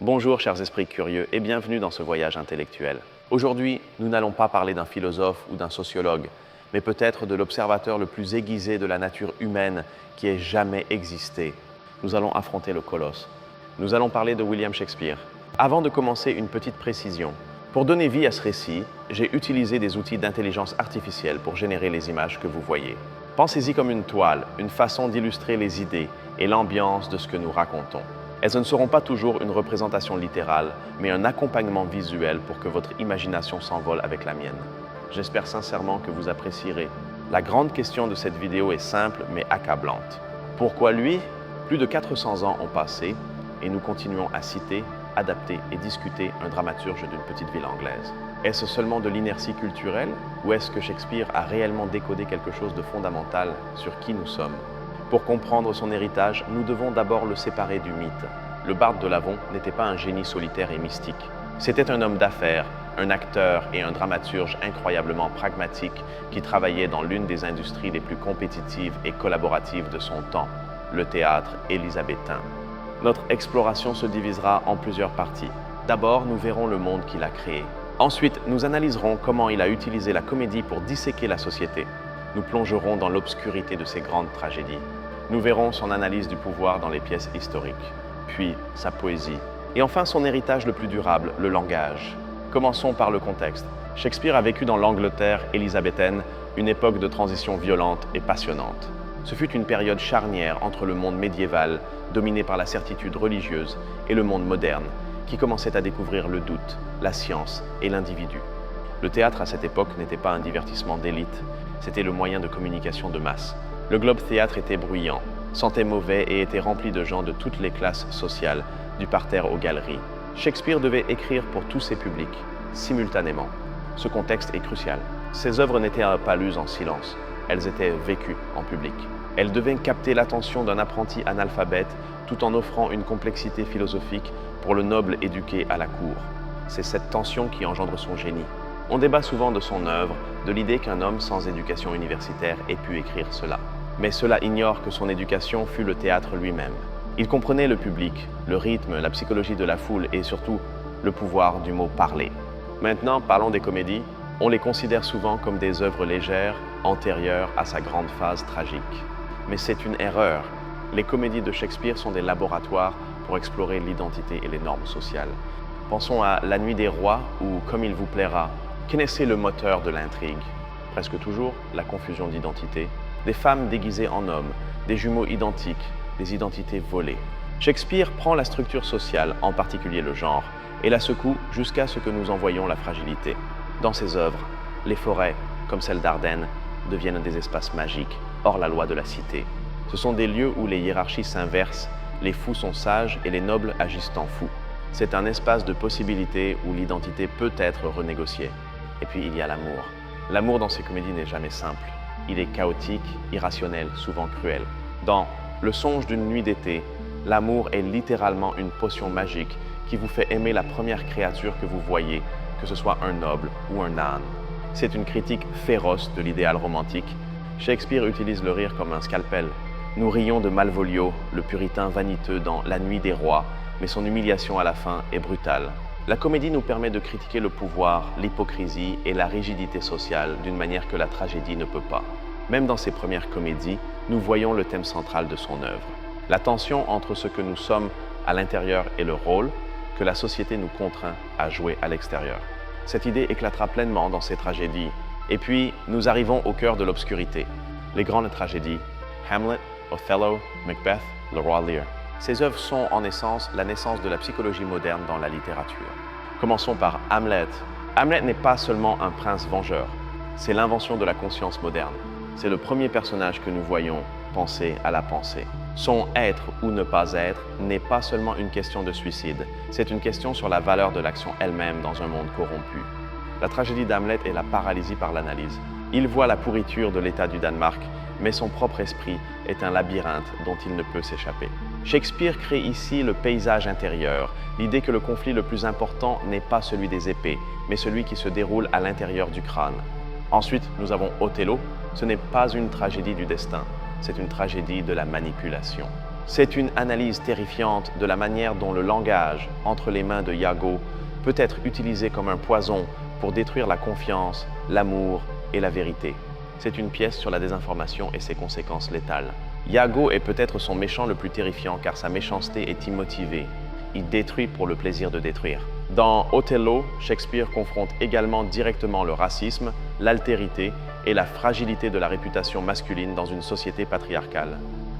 Bonjour chers esprits curieux et bienvenue dans ce voyage intellectuel. Aujourd'hui, nous n'allons pas parler d'un philosophe ou d'un sociologue, mais peut-être de l'observateur le plus aiguisé de la nature humaine qui ait jamais existé. Nous allons affronter le colosse. Nous allons parler de William Shakespeare. Avant de commencer, une petite précision. Pour donner vie à ce récit, j'ai utilisé des outils d'intelligence artificielle pour générer les images que vous voyez. Pensez-y comme une toile, une façon d'illustrer les idées et l'ambiance de ce que nous racontons. Elles ne seront pas toujours une représentation littérale, mais un accompagnement visuel pour que votre imagination s'envole avec la mienne. J'espère sincèrement que vous apprécierez. La grande question de cette vidéo est simple mais accablante. Pourquoi lui? Plus de 400 ans ont passé et nous continuons à citer, adapter et discuter un dramaturge d'une petite ville anglaise. Est-ce seulement de l'inertie culturelle ou est-ce que Shakespeare a réellement décodé quelque chose de fondamental sur qui nous sommes? Pour comprendre son héritage, nous devons d'abord le séparer du mythe. Le barde de l'Avon n'était pas un génie solitaire et mystique. C'était un homme d'affaires, un acteur et un dramaturge incroyablement pragmatique qui travaillait dans l'une des industries les plus compétitives et collaboratives de son temps, le théâtre élisabétain. Notre exploration se divisera en plusieurs parties. D'abord, nous verrons le monde qu'il a créé. Ensuite, nous analyserons comment il a utilisé la comédie pour disséquer la société. Nous plongerons dans l'obscurité de ses grandes tragédies. Nous verrons son analyse du pouvoir dans les pièces historiques, puis sa poésie. Et enfin, son héritage le plus durable, le langage. Commençons par le contexte. Shakespeare a vécu dans l'Angleterre élisabéthaine une époque de transition violente et passionnante. Ce fut une période charnière entre le monde médiéval, dominé par la certitude religieuse, et le monde moderne, qui commençait à découvrir le doute, la science et l'individu. Le théâtre à cette époque n'était pas un divertissement d'élite, c'était le moyen de communication de masse. Le Globe Théâtre était bruyant, sentait mauvais et était rempli de gens de toutes les classes sociales, du parterre aux galeries. Shakespeare devait écrire pour tous ses publics, simultanément. Ce contexte est crucial. Ses œuvres n'étaient pas lues en silence, elles étaient vécues en public. Elles devaient capter l'attention d'un apprenti analphabète tout en offrant une complexité philosophique pour le noble éduqué à la cour. C'est cette tension qui engendre son génie. On débat souvent de son œuvre, de l'idée qu'un homme sans éducation universitaire ait pu écrire cela. Mais cela ignore que son éducation fut le théâtre lui-même. Il comprenait le public, le rythme, la psychologie de la foule et surtout le pouvoir du mot parler. Maintenant, parlons des comédies. On les considère souvent comme des œuvres légères, antérieures à sa grande phase tragique. Mais c'est une erreur. Les comédies de Shakespeare sont des laboratoires pour explorer l'identité et les normes sociales. Pensons à La Nuit des Rois ou Comme il vous plaira. Connaissez le moteur de l'intrigue. Presque toujours, la confusion d'identité. Des femmes déguisées en hommes, des jumeaux identiques, des identités volées. Shakespeare prend la structure sociale, en particulier le genre, et la secoue jusqu'à ce que nous en voyions la fragilité. Dans ses œuvres, les forêts, comme celle d'Ardenne, deviennent des espaces magiques, hors la loi de la cité. Ce sont des lieux où les hiérarchies s'inversent, les fous sont sages et les nobles agissent en fous. C'est un espace de possibilités où l'identité peut être renégociée. Et puis il y a l'amour. L'amour dans ces comédies n'est jamais simple. Il est chaotique, irrationnel, souvent cruel. Dans Le songe d'une nuit d'été, l'amour est littéralement une potion magique qui vous fait aimer la première créature que vous voyez, que ce soit un noble ou un âne. C'est une critique féroce de l'idéal romantique. Shakespeare utilise le rire comme un scalpel. Nous rions de Malvolio, le puritain vaniteux dans La Nuit des Rois, mais son humiliation à la fin est brutale. La comédie nous permet de critiquer le pouvoir, l'hypocrisie et la rigidité sociale d'une manière que la tragédie ne peut pas. Même dans ses premières comédies, nous voyons le thème central de son œuvre. La tension entre ce que nous sommes à l'intérieur et le rôle que la société nous contraint à jouer à l'extérieur. Cette idée éclatera pleinement dans ses tragédies. Et puis, nous arrivons au cœur de l'obscurité. Les grandes tragédies, Hamlet, Othello, Macbeth, Le Roi Lear. Ces œuvres sont en essence la naissance de la psychologie moderne dans la littérature. Commençons par Hamlet. Hamlet n'est pas seulement un prince vengeur, c'est l'invention de la conscience moderne. C'est le premier personnage que nous voyons penser à la pensée. Son être ou ne pas être n'est pas seulement une question de suicide, c'est une question sur la valeur de l'action elle-même dans un monde corrompu. La tragédie d'Hamlet est la paralysie par l'analyse. Il voit la pourriture de l'État du Danemark, mais son propre esprit est un labyrinthe dont il ne peut s'échapper. Shakespeare crée ici le paysage intérieur, l'idée que le conflit le plus important n'est pas celui des épées, mais celui qui se déroule à l'intérieur du crâne. Ensuite, nous avons Othello. Ce n'est pas une tragédie du destin, c'est une tragédie de la manipulation. C'est une analyse terrifiante de la manière dont le langage entre les mains de Iago peut être utilisé comme un poison pour détruire la confiance, l'amour et la vérité. C'est une pièce sur la désinformation et ses conséquences létales. Iago est peut-être son méchant le plus terrifiant car sa méchanceté est immotivée. Il détruit pour le plaisir de détruire. Dans Othello, Shakespeare confronte également directement le racisme, l'altérité et la fragilité de la réputation masculine dans une société patriarcale.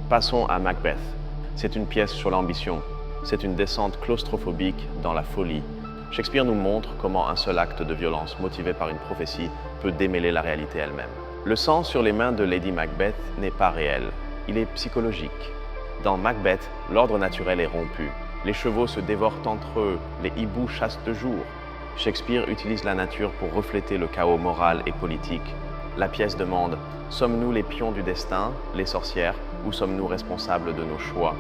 Passons à Macbeth. C'est une pièce sur l'ambition. C'est une descente claustrophobique dans la folie. Shakespeare nous montre comment un seul acte de violence motivé par une prophétie peut démêler la réalité elle-même. Le sang sur les mains de Lady Macbeth n'est pas réel, il est psychologique. Dans Macbeth, l'ordre naturel est rompu. Les chevaux se dévorent entre eux, les hiboux chassent de jour. Shakespeare utilise la nature pour refléter le chaos moral et politique. La pièce demande « Sommes-nous les pions du destin, les sorcières, ou sommes-nous responsables de nos choix ?»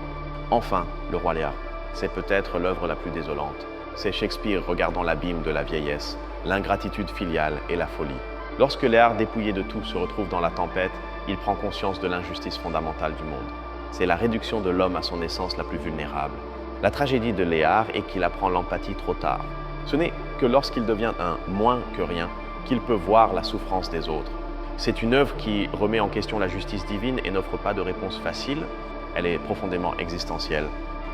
Enfin, le roi Léar. C'est peut-être l'œuvre la plus désolante. C'est Shakespeare regardant l'abîme de la vieillesse, l'ingratitude filiale et la folie. Lorsque Léar, dépouillé de tout, se retrouve dans la tempête, il prend conscience de l'injustice fondamentale du monde. C'est la réduction de l'homme à son essence la plus vulnérable. La tragédie de Léar est qu'il apprend l'empathie trop tard. Ce n'est que lorsqu'il devient un moins que rien qu'il peut voir la souffrance des autres. C'est une œuvre qui remet en question la justice divine et n'offre pas de réponse facile. Elle est profondément existentielle.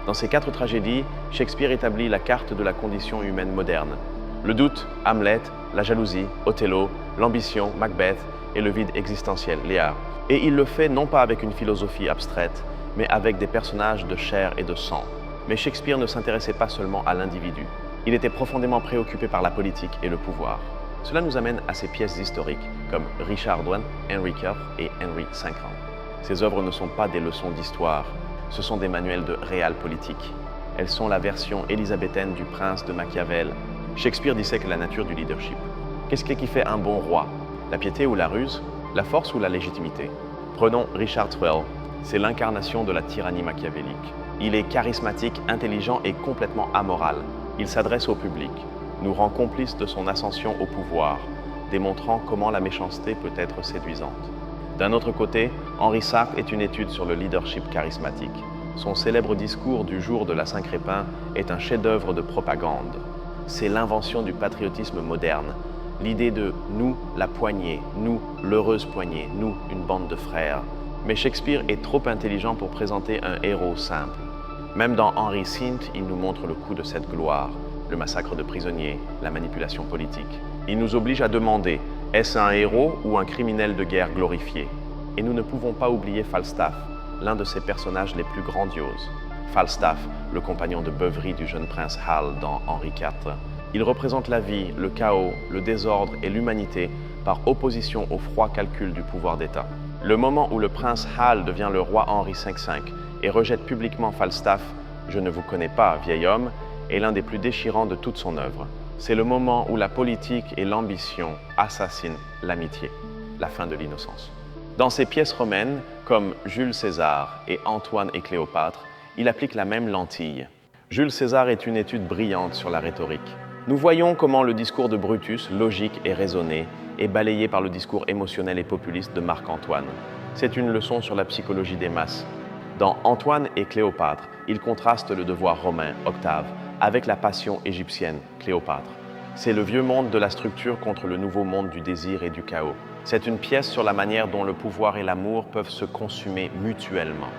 Dans ces 4 tragédies, Shakespeare établit la carte de la condition humaine moderne. Le doute, Hamlet, la jalousie, Othello, l'ambition, Macbeth et le vide existentiel, Léar. Et il le fait non pas avec une philosophie abstraite, mais avec des personnages de chair et de sang. Mais Shakespeare ne s'intéressait pas seulement à l'individu. Il était profondément préoccupé par la politique et le pouvoir. Cela nous amène à ses pièces historiques, comme Richard II, Henry IV et Henry V. Ces œuvres ne sont pas des leçons d'histoire, ce sont des manuels de réalpolitik. Elles sont la version élisabéthaine du prince de Machiavel. Shakespeare dissèque la nature du leadership. Qu'est-ce qui fait un bon roi? La piété ou la ruse? La force ou la légitimité? Prenons Richard XII. C'est l'incarnation de la tyrannie machiavélique. Il est charismatique, intelligent et complètement amoral. Il s'adresse au public, nous rend complices de son ascension au pouvoir, démontrant comment la méchanceté peut être séduisante. D'un autre côté, Henri Sartre est une étude sur le leadership charismatique. Son célèbre discours du jour de la Saint-Crépin est un chef-d'œuvre de propagande. C'est l'invention du patriotisme moderne, l'idée de « nous, la poignée »,« nous, l'heureuse poignée »,« nous, une bande de frères ». Mais Shakespeare est trop intelligent pour présenter un héros simple. Même dans Henry V, il nous montre le coût de cette gloire, le massacre de prisonniers, la manipulation politique. Il nous oblige à demander, est-ce un héros ou un criminel de guerre glorifié? Et nous ne pouvons pas oublier Falstaff, l'un de ses personnages les plus grandioses. Falstaff, le compagnon de beuverie du jeune prince Hal dans Henri IV. Il représente la vie, le chaos, le désordre et l'humanité par opposition au froid calcul du pouvoir d'État. Le moment où le prince Hal devient le roi Henri V et rejette publiquement Falstaff, « Je ne vous connais pas, vieil homme », est l'un des plus déchirants de toute son œuvre. C'est le moment où la politique et l'ambition assassinent l'amitié, la fin de l'innocence. Dans ses pièces romaines, comme Jules César et Antoine et Cléopâtre, il applique la même lentille. Jules César est une étude brillante sur la rhétorique. Nous voyons comment le discours de Brutus, logique et raisonné, est balayé par le discours émotionnel et populiste de Marc-Antoine. C'est une leçon sur la psychologie des masses. Dans Antoine et Cléopâtre, il contraste le devoir romain, Octave, avec la passion égyptienne, Cléopâtre. C'est le vieux monde de la structure contre le nouveau monde du désir et du chaos. C'est une pièce sur la manière dont le pouvoir et l'amour peuvent se consumer mutuellement.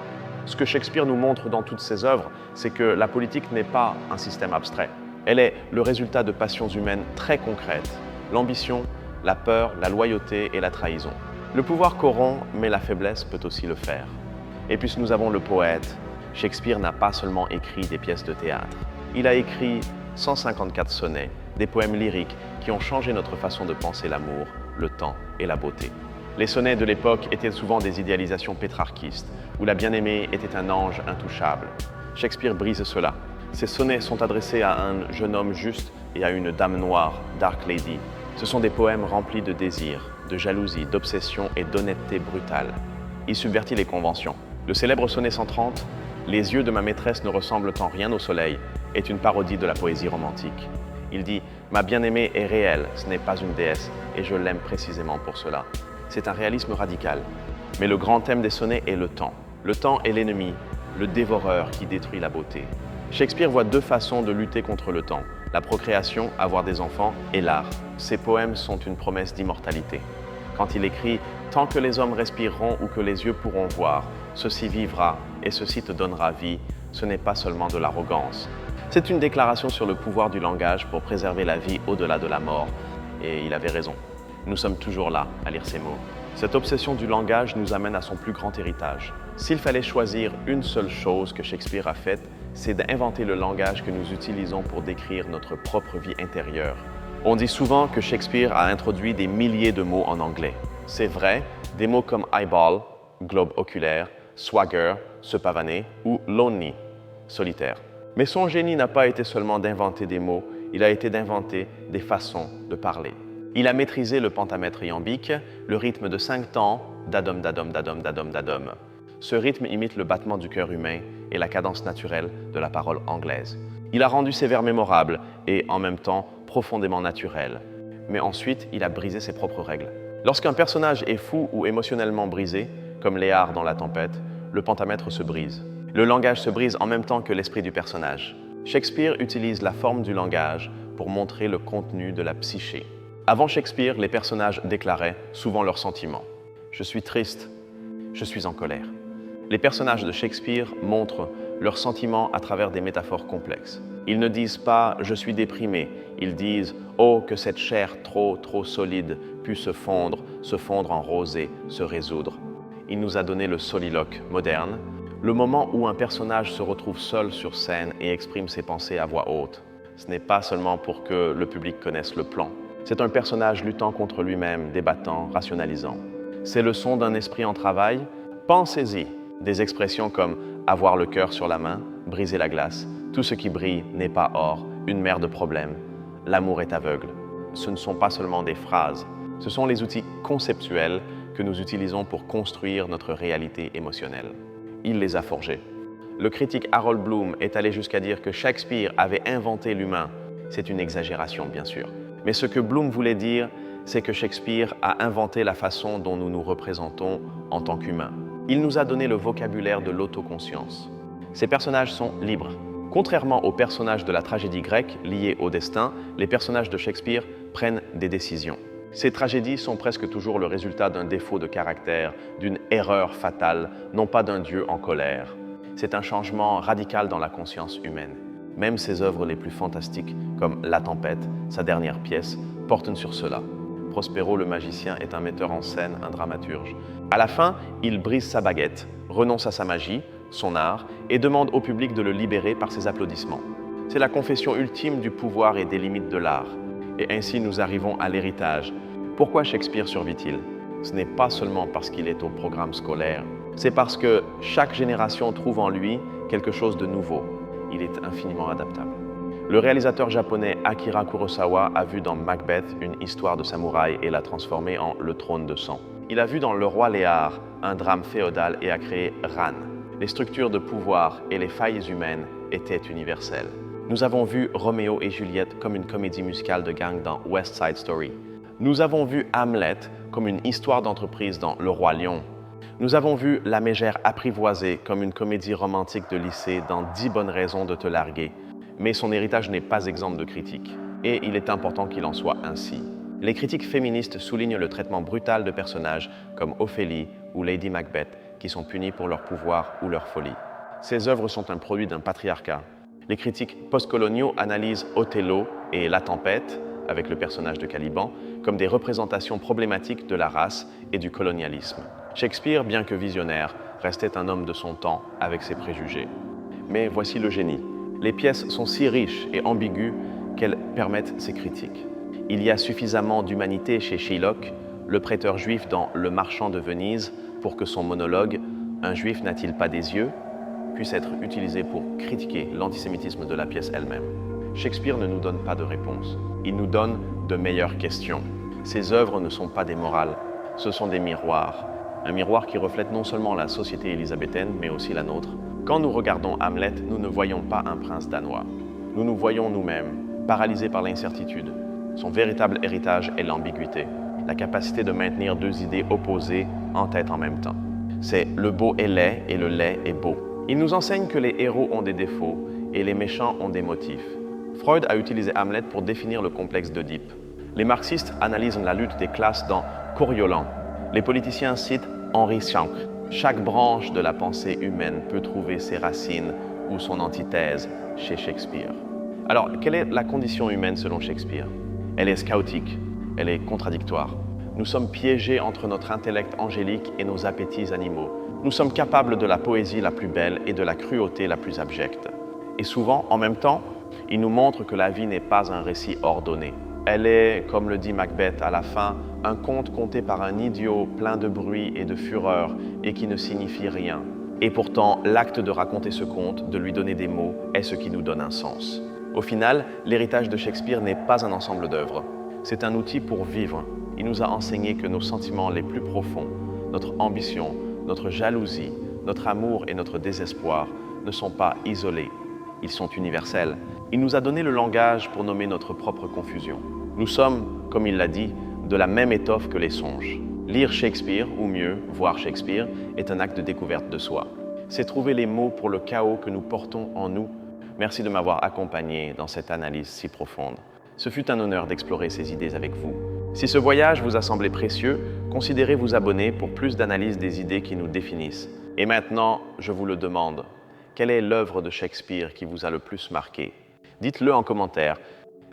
Ce que Shakespeare nous montre dans toutes ses œuvres, c'est que la politique n'est pas un système abstrait. Elle est le résultat de passions humaines très concrètes. L'ambition, la peur, la loyauté et la trahison. Le pouvoir corrompt, mais la faiblesse peut aussi le faire. Et puis nous avons le poète. Shakespeare n'a pas seulement écrit des pièces de théâtre. Il a écrit 154 sonnets, des poèmes lyriques qui ont changé notre façon de penser l'amour, le temps et la beauté. Les sonnets de l'époque étaient souvent des idéalisations pétrarchistes, où la bien-aimée était un ange intouchable. Shakespeare brise cela. Ces sonnets sont adressés à un jeune homme juste et à une dame noire, Dark Lady. Ce sont des poèmes remplis de désir, de jalousie, d'obsession et d'honnêteté brutale. Il subvertit les conventions. Le célèbre sonnet 130, « Les yeux de ma maîtresse ne ressemblent en rien au soleil », est une parodie de la poésie romantique. Il dit « Ma bien-aimée est réelle, ce n'est pas une déesse, et je l'aime précisément pour cela ». C'est un réalisme radical. Mais le grand thème des sonnets est le temps. Le temps est l'ennemi, le dévoreur qui détruit la beauté. Shakespeare voit deux façons de lutter contre le temps, la procréation, avoir des enfants, et l'art. Ses poèmes sont une promesse d'immortalité. Quand il écrit « Tant que les hommes respireront ou que les yeux pourront voir, ceci vivra et ceci te donnera vie », ce n'est pas seulement de l'arrogance. C'est une déclaration sur le pouvoir du langage pour préserver la vie au-delà de la mort. Et il avait raison. Nous sommes toujours là à lire ces mots. Cette obsession du langage nous amène à son plus grand héritage. S'il fallait choisir une seule chose que Shakespeare a faite, c'est d'inventer le langage que nous utilisons pour décrire notre propre vie intérieure. On dit souvent que Shakespeare a introduit des milliers de mots en anglais. C'est vrai, des mots comme eyeball, globe oculaire, swagger, se pavaner, ou lonely, solitaire. Mais son génie n'a pas été seulement d'inventer des mots, il a été d'inventer des façons de parler. Il a maîtrisé le pentamètre iambique, le rythme de 5 temps, dadom, dadom, dadom, dadom, dadom. Ce rythme imite le battement du cœur humain et la cadence naturelle de la parole anglaise. Il a rendu ses vers mémorables et, en même temps, profondément naturels. Mais ensuite, il a brisé ses propres règles. Lorsqu'un personnage est fou ou émotionnellement brisé, comme Léar dans La Tempête, le pentamètre se brise. Le langage se brise en même temps que l'esprit du personnage. Shakespeare utilise la forme du langage pour montrer le contenu de la psyché. Avant Shakespeare, les personnages déclaraient souvent leurs sentiments. « Je suis triste, je suis en colère ». Les personnages de Shakespeare montrent leurs sentiments à travers des métaphores complexes. Ils ne disent pas « je suis déprimé », ils disent « oh, que cette chair trop solide pût se fondre en rosée, se résoudre ». Il nous a donné le soliloque moderne, le moment où un personnage se retrouve seul sur scène et exprime ses pensées à voix haute. Ce n'est pas seulement pour que le public connaisse le plan. C'est un personnage luttant contre lui-même, débattant, rationalisant. C'est le son d'un esprit en travail. Pensez-y. Des expressions comme « avoir le cœur sur la main »,« briser la glace »,« tout ce qui brille n'est pas or »,« une mer de problèmes »,« l'amour est aveugle ». Ce ne sont pas seulement des phrases. Ce sont les outils conceptuels que nous utilisons pour construire notre réalité émotionnelle. Il les a forgés. Le critique Harold Bloom est allé jusqu'à dire que Shakespeare avait inventé l'humain. C'est une exagération, bien sûr. Mais ce que Bloom voulait dire, c'est que Shakespeare a inventé la façon dont nous nous représentons en tant qu'humains. Il nous a donné le vocabulaire de l'autoconscience. Ces personnages sont libres. Contrairement aux personnages de la tragédie grecque liés au destin, les personnages de Shakespeare prennent des décisions. Ces tragédies sont presque toujours le résultat d'un défaut de caractère, d'une erreur fatale, non pas d'un dieu en colère. C'est un changement radical dans la conscience humaine. Même ses œuvres les plus fantastiques, comme La Tempête, sa dernière pièce, portent sur cela. Prospero le magicien est un metteur en scène, un dramaturge. À la fin, il brise sa baguette, renonce à sa magie, son art, et demande au public de le libérer par ses applaudissements. C'est la confession ultime du pouvoir et des limites de l'art. Et ainsi nous arrivons à l'héritage. Pourquoi Shakespeare survit-il? Ce n'est pas seulement parce qu'il est au programme scolaire, c'est parce que chaque génération trouve en lui quelque chose de nouveau. Il est infiniment adaptable. Le réalisateur japonais Akira Kurosawa a vu dans Macbeth une histoire de samouraï et l'a transformée en Le Trône de Sang. Il a vu dans Le Roi Léar un drame féodal et a créé Ran. Les structures de pouvoir et les failles humaines étaient universelles. Nous avons vu Roméo et Juliette comme une comédie musicale de gang dans West Side Story. Nous avons vu Hamlet comme une histoire d'entreprise dans Le Roi Lion. Nous avons vu La Mégère apprivoisée comme une comédie romantique de lycée dans 10 bonnes raisons de te larguer. Mais son héritage n'est pas exempt de critiques. Et il est important qu'il en soit ainsi. Les critiques féministes soulignent le traitement brutal de personnages comme Ophélie ou Lady Macbeth qui sont punis pour leur pouvoir ou leur folie. Ces œuvres sont un produit d'un patriarcat. Les critiques postcoloniaux analysent Othello et La Tempête, avec le personnage de Caliban, comme des représentations problématiques de la race et du colonialisme. Shakespeare, bien que visionnaire, restait un homme de son temps avec ses préjugés. Mais voici le génie. Les pièces sont si riches et ambiguës qu'elles permettent ces critiques. Il y a suffisamment d'humanité chez Shylock, le prêteur juif dans Le Marchand de Venise, pour que son monologue « Un juif n'a-t-il pas des yeux ?» puisse être utilisé pour critiquer l'antisémitisme de la pièce elle-même. Shakespeare ne nous donne pas de réponse. Il nous donne de meilleures questions. Ses œuvres ne sont pas des morales, ce sont des miroirs. Un miroir qui reflète non seulement la société élisabéthaine, mais aussi la nôtre. Quand nous regardons Hamlet, nous ne voyons pas un prince danois. Nous nous voyons nous-mêmes, paralysés par l'incertitude. Son véritable héritage est l'ambiguïté, la capacité de maintenir deux idées opposées en tête en même temps. C'est le beau est laid et le laid est beau. Il nous enseigne que les héros ont des défauts et les méchants ont des motifs. Freud a utilisé Hamlet pour définir le complexe d'Oedipe. Les marxistes analysent la lutte des classes dans Coriolan. Les politiciens citent Henri Schenck. Chaque branche de la pensée humaine peut trouver ses racines ou son antithèse chez Shakespeare. Alors, quelle est la condition humaine selon Shakespeare? Elle est chaotique, elle est contradictoire. Nous sommes piégés entre notre intellect angélique et nos appétits animaux. Nous sommes capables de la poésie la plus belle et de la cruauté la plus abjecte. Et souvent, en même temps, il nous montre que la vie n'est pas un récit ordonné. Elle est, comme le dit Macbeth à la fin, un conte conté par un idiot plein de bruit et de fureur et qui ne signifie rien. Et pourtant, l'acte de raconter ce conte, de lui donner des mots, est ce qui nous donne un sens. Au final, l'héritage de Shakespeare n'est pas un ensemble d'œuvres. C'est un outil pour vivre. Il nous a enseigné que nos sentiments les plus profonds, notre ambition, notre jalousie, notre amour et notre désespoir ne sont pas isolés. Ils sont universels. Il nous a donné le langage pour nommer notre propre confusion. Nous sommes, comme il l'a dit, de la même étoffe que les songes. Lire Shakespeare, ou mieux, voir Shakespeare, est un acte de découverte de soi. C'est trouver les mots pour le chaos que nous portons en nous. Merci de m'avoir accompagné dans cette analyse si profonde. Ce fut un honneur d'explorer ces idées avec vous. Si ce voyage vous a semblé précieux, considérez vous abonner pour plus d'analyse des idées qui nous définissent. Et maintenant, je vous le demande, quelle est l'œuvre de Shakespeare qui vous a le plus marqué? Dites-le en commentaire.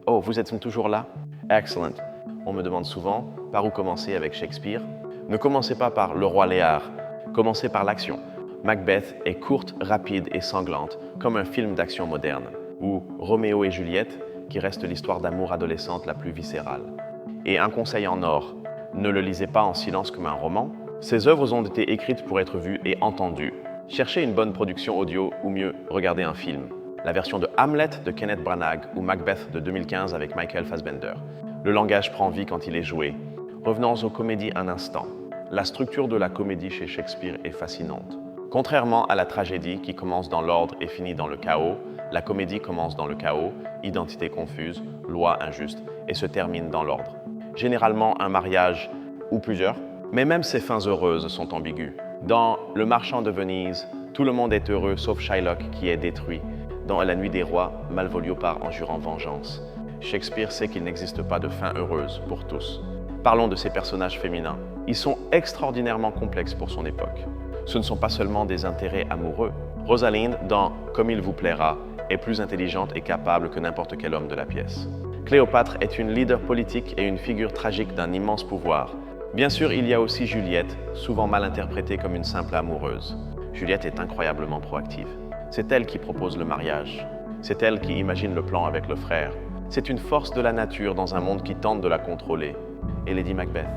Oh, vous êtes toujours là? Excellent. On me demande souvent par où commencer avec Shakespeare. Ne commencez pas par Le Roi Léar, commencez par l'action. Macbeth est courte, rapide et sanglante, comme un film d'action moderne. Ou Roméo et Juliette, qui reste l'histoire d'amour adolescente la plus viscérale. Et un conseil en or, ne le lisez pas en silence comme un roman. Ces œuvres ont été écrites pour être vues et entendues. Cherchez une bonne production audio ou mieux, regardez un film. La version de Hamlet de Kenneth Branagh ou Macbeth de 2015 avec Michael Fassbender. Le langage prend vie quand il est joué. Revenons aux comédies un instant. La structure de la comédie chez Shakespeare est fascinante. Contrairement à la tragédie qui commence dans l'ordre et finit dans le chaos, la comédie commence dans le chaos, identité confuse, loi injuste, et se termine dans l'ordre. Généralement un mariage ou plusieurs, mais même ces fins heureuses sont ambiguës. Dans Le Marchand de Venise, tout le monde est heureux sauf Shylock qui est détruit. Dans La Nuit des Rois, Malvolio part en jurant vengeance. Shakespeare sait qu'il n'existe pas de fin heureuse pour tous. Parlons de ces personnages féminins. Ils sont extraordinairement complexes pour son époque. Ce ne sont pas seulement des intérêts amoureux. Rosaline, dans Comme il vous plaira, est plus intelligente et capable que n'importe quel homme de la pièce. Cléopâtre est une leader politique et une figure tragique d'un immense pouvoir. Bien sûr, il y a aussi Juliette, souvent mal interprétée comme une simple amoureuse. Juliette est incroyablement proactive. C'est elle qui propose le mariage. C'est elle qui imagine le plan avec le frère. C'est une force de la nature dans un monde qui tente de la contrôler. Et Lady Macbeth,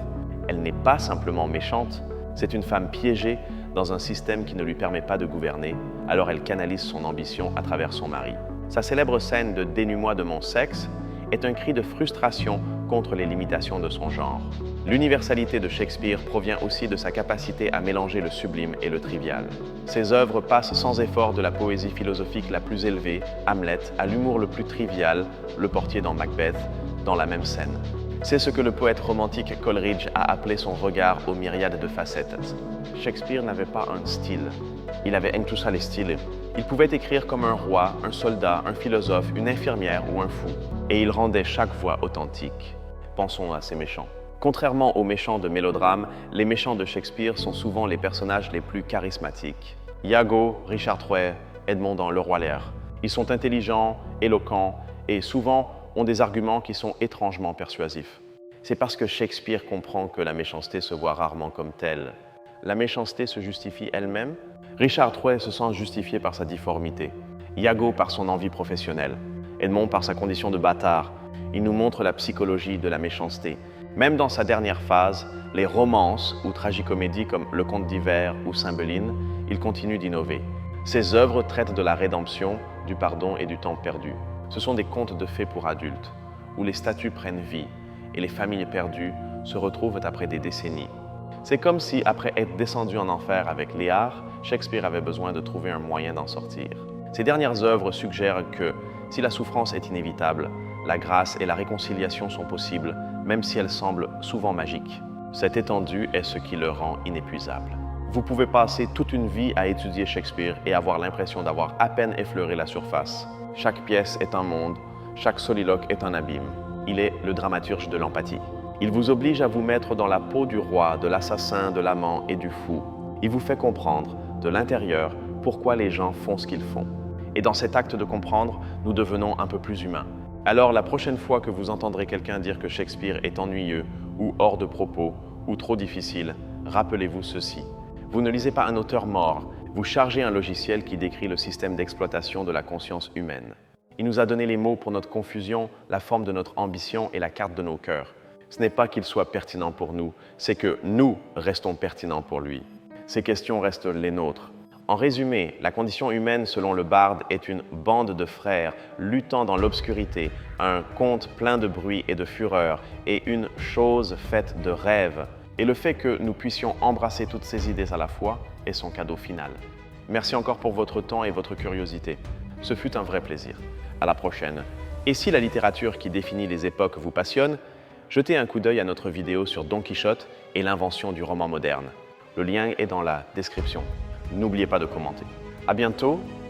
elle n'est pas simplement méchante, c'est une femme piégée dans un système qui ne lui permet pas de gouverner, alors elle canalise son ambition à travers son mari. Sa célèbre scène de « Dénude-moi de mon sexe » est un cri de frustration contre les limitations de son genre. L'universalité de Shakespeare provient aussi de sa capacité à mélanger le sublime et le trivial. Ses œuvres passent sans effort de la poésie philosophique la plus élevée, Hamlet, à l'humour le plus trivial, le portier dans Macbeth, dans la même scène. C'est ce que le poète romantique Coleridge a appelé son regard aux myriades de facettes. Shakespeare n'avait pas un style, il avait en tout ça les styles. Il pouvait écrire comme un roi, un soldat, un philosophe, une infirmière ou un fou. Et il rendait chaque voix authentique. Pensons à ces méchants. Contrairement aux méchants de mélodrame, les méchants de Shakespeare sont souvent les personnages les plus charismatiques. Iago, Richard III, Edmond dans Le Roi Lear. Ils sont intelligents, éloquents et souvent ont des arguments qui sont étrangement persuasifs. C'est parce que Shakespeare comprend que la méchanceté se voit rarement comme telle. La méchanceté se justifie elle-même. Richard III se sent justifié par sa difformité. Iago par son envie professionnelle. Edmond par sa condition de bâtard. Il nous montre la psychologie de la méchanceté. Même dans sa dernière phase, les romances ou tragicomédies comme Le Conte d'hiver ou Cymbeline, il continue d'innover. Ses œuvres traitent de la rédemption, du pardon et du temps perdu. Ce sont des contes de fées pour adultes, où les statues prennent vie et les familles perdues se retrouvent après des décennies. C'est comme si, après être descendu en enfer avec Léar, Shakespeare avait besoin de trouver un moyen d'en sortir. Ses dernières œuvres suggèrent que, si la souffrance est inévitable, la grâce et la réconciliation sont possibles, même si elles semblent souvent magiques. Cette étendue est ce qui le rend inépuisable. Vous pouvez passer toute une vie à étudier Shakespeare et avoir l'impression d'avoir à peine effleuré la surface. Chaque pièce est un monde, chaque soliloque est un abîme. Il est le dramaturge de l'empathie. Il vous oblige à vous mettre dans la peau du roi, de l'assassin, de l'amant et du fou. Il vous fait comprendre, de l'intérieur, pourquoi les gens font ce qu'ils font. Et dans cet acte de comprendre, nous devenons un peu plus humains. Alors la prochaine fois que vous entendrez quelqu'un dire que Shakespeare est ennuyeux, ou hors de propos, ou trop difficile, rappelez-vous ceci. Vous ne lisez pas un auteur mort, vous chargez un logiciel qui décrit le système d'exploitation de la conscience humaine. Il nous a donné les mots pour notre confusion, la forme de notre ambition et la carte de nos cœurs. Ce n'est pas qu'il soit pertinent pour nous, c'est que nous restons pertinents pour lui. Ces questions restent les nôtres. En résumé, la condition humaine, selon le barde, est une bande de frères luttant dans l'obscurité, un conte plein de bruit et de fureur, et une chose faite de rêves. Et le fait que nous puissions embrasser toutes ces idées à la fois est son cadeau final. Merci encore pour votre temps et votre curiosité. Ce fut un vrai plaisir. À la prochaine. Et si la littérature qui définit les époques vous passionne, jetez un coup d'œil à notre vidéo sur Don Quichotte et l'invention du roman moderne. Le lien est dans la description. N'oubliez pas de commenter. À bientôt